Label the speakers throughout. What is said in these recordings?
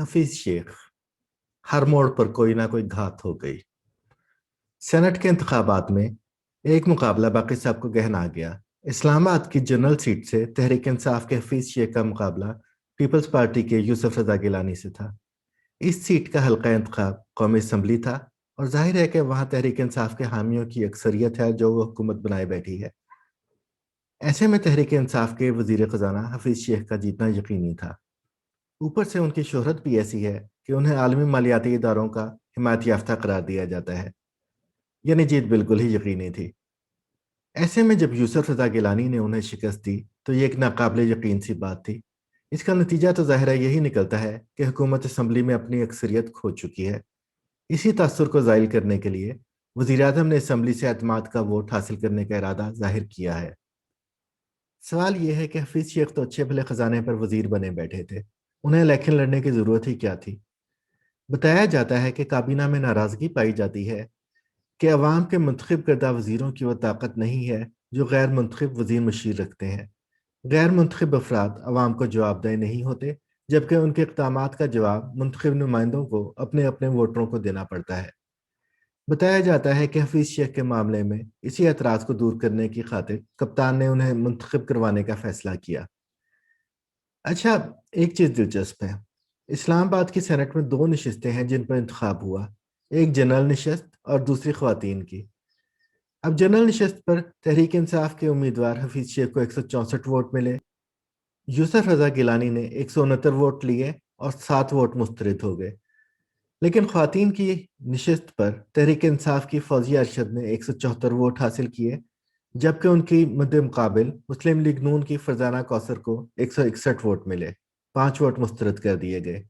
Speaker 1: हफीज शेख। हर मोड़ पर कोई ना कोई घात हो गई। सेनेट के इंतखाबात में एक मुकाबला बाकी सबको गहना आ गया। इस्लामाबाद की जनरल सीट से तहरीक इंसाफ के हफीज शेख का मुकाबला पीपल्स पार्टी के यूसुफ रजा गिलानी से था। इस सीट का हल्का इंतखाब कौमी असम्बली था और जाहिर है कि वहाँ तहरीक इंसाफ के हामियों की अक्सरियत है जो वो हुकूमत बनाए बैठी है। ऐसे में तहरीक इंसाफ के वजीर खजाना हफीज शेख का जीतना यकीनी था। ऊपर से उनकी शोहरत भी ऐसी है कि उन्हें आलमी मालियाती इदारों का हिमायत याफ्ता करार दिया जाता है, यानी जीत बिल्कुल ही यकीनी थी। ऐसे में जब यूसुफ रजा गिलानी ने उन्हें शिकस्त दी तो ये एक नाकाबिले यकीन सी बात थी। इसका नतीजा तो ज़ाहिर है यही निकलता है कि हुकूमत असम्बली में अपनी अक्सरियत खो चुकी है। इसी तासुर को ज़ाहिर करने के लिए वज़ीर आज़म ने असम्बली से एतमाद का वोट हासिल करने का इरादा जाहिर किया है। सवाल यह है कि हफीज शेख तो अच्छे भले खजाने पर वजीर बने बैठे थे, उन्हें इलेक्शन लड़ने की ज़रूरत ही क्या थी। बताया जाता है कि काबीना में नाराज़गी पाई जाती है कि अवाम के मुंतखब करदा वजीरों की वो ताकत नहीं है जो गैर मुंतखब वजीर मशीर रखते हैं। गैर मुंतखब अफराद अवाम को जवाबदेह नहीं होते, जबकि उनके इक़दामात का जवाब मुंतखब नुमाइंदों को अपने अपने वोटरों को देना पड़ता है। बताया जाता है कि हफीज शेख के मामले में इसी एतराज़ को दूर करने की खातिर कप्तान ने उन्हें मुंतखब करवाने का फैसला किया। अच्छा, एक चीज़ दिलचस्प है। इस्लामाबाद की सेनेट में दो नशस्तें हैं जिन पर इंतखाब हुआ, एक जनरल नशस्त और दूसरी ख्वातीन की। अब जनरल नशस्त पर तहरीक इंसाफ के उम्मीदवार हफीज शेख को 164 वोट मिले। यूसुफ रजा गिलानी ने 169 वोट लिए और 7 वोट मुस्तरद हो गए। लेकिन ख्वातीन की नशस्त पर तहरीक इंसाफ की फौजिया अरशद ने 174 वोट हासिल किए, जबकि उनकी मद्दे मुकाबिल मुस्लिम लीग नून की फरजाना कौसर को 161 वोट मिले, 5 वोट मुस्तरद कर दिए गए।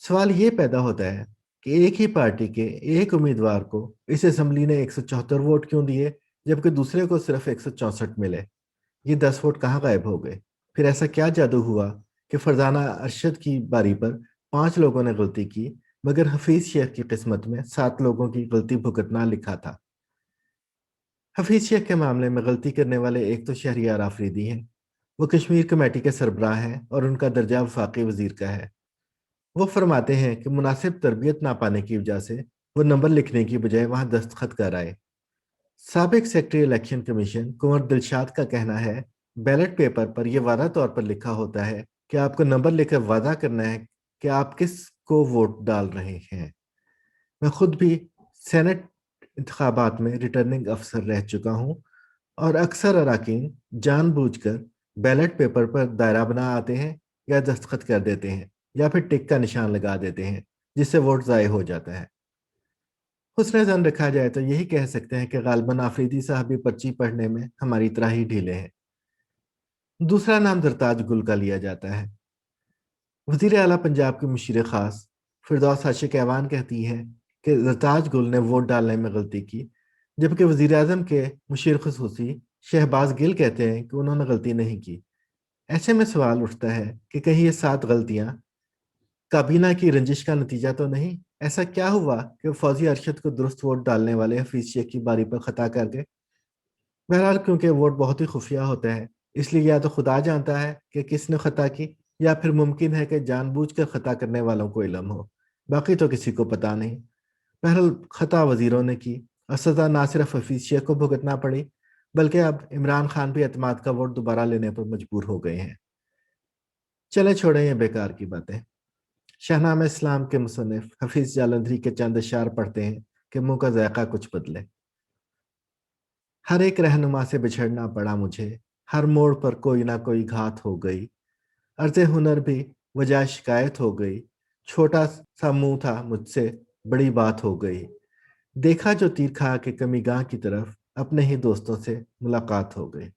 Speaker 1: सवाल ये पैदा होता है कि एक ही पार्टी के एक उम्मीदवार को इस असम्बली ने 174 वोट क्यों दिए, जबकि दूसरे को सिर्फ 164 मिले। ये 10 वोट कहाँ गायब हो गए? फिर ऐसा क्या जादू हुआ कि फरजाना अरशद की बारी पर 5 लोगों ने गलती की, मगर हफीज शेख की किस्मत में 7 लोगों की गलती भुगतना लिखा था। हफीज शेख के मामले में गलती करने वाले एक तो शहरियार आफरीदी हैं। वो कश्मीर कमेटी के सरबराह हैं और उनका दर्जा वफाकी वजीर का है। वो फरमाते हैं कि मुनासिब तरबियत ना पाने की वजह से वो नंबर लिखने की बजाय वहां दस्तखत कर आए। साबिक सेक्रेटरी इलेक्शन कमीशन कुंवर दिलशाद का कहना है, बैलेट पेपर पर यह वादा तौर पर लिखा होता है कि आपको नंबर लिखकर वादा करना है कि आप किस को वोट डाल रहे हैं। मैं खुद भी सेनेट इंतखाबात में रिटर्निंग अफसर रह चुका हूँ और अक्सर अराकीन जानबूझकर बैलेट पेपर पर दायरा बना आते हैं या दस्तखत कर देते हैं या फिर टिक का निशान लगा देते हैं, जिससे वोट ज़ाय हो जाता है। हुस्न ज़न रखा जाए तो यही कह सकते हैं कि गालबन आफरीदी साहब भी पर्ची पढ़ने में हमारी तरह ही ढीले हैं। दूसरा नाम जरताज गुल का लिया जाता है। वजीर आला पंजाब की मुशीर खास फिरदौस आशिक ऐवान कहती हैं कि जरताज गुल ने वोट डालने में गलती की, जबकि वजीर आजम के मुशीर खसूसी शहबाज गिल कहते हैं कि उन्होंने गलती नहीं की। ऐसे में सवाल उठता है कि कहीं ये 7 गलतियां काबीना की रंजिश का नतीजा तो नहीं? ऐसा क्या हुआ कि फौजी अरशद को दुरुस्त वोट डालने वाले हफीज शेख की बारी पर खता कर गए? बहरहाल, क्योंकि वोट बहुत ही खुफिया होता है, इसलिए या तो खुदा जानता है कि किसने खता की, या फिर मुमकिन है कि जानबूझकर खता करने वालों को इल्म हो। बाकी तो किसी को पता नहीं। बहरहाल, खता वजीरों ने की और सजा ना सिर्फ हफीज शेख को भुगतना पड़ी, बल्कि अब इमरान खान भी एतमाद का वोट दोबारा लेने पर मजबूर हो गए हैं। चले छोड़ें ये बेकार की बातें। शहनामे इस्लाम के मुसन्निफ हफीज जालंधरी के चंद अशार पढ़ते हैं कि मुंह का जायका कुछ बदले। हर एक रहनुमा से बिछड़ना पड़ा मुझे, हर मोड़ पर कोई ना कोई घात हो गई। अर्ज़े हुनर भी वजह शिकायत हो गई, छोटा सा मुंह था मुझसे बड़ी बात हो गई। देखा जो तीर खा के कमीगाह की तरफ, अपने ही दोस्तों से मुलाकात हो गई।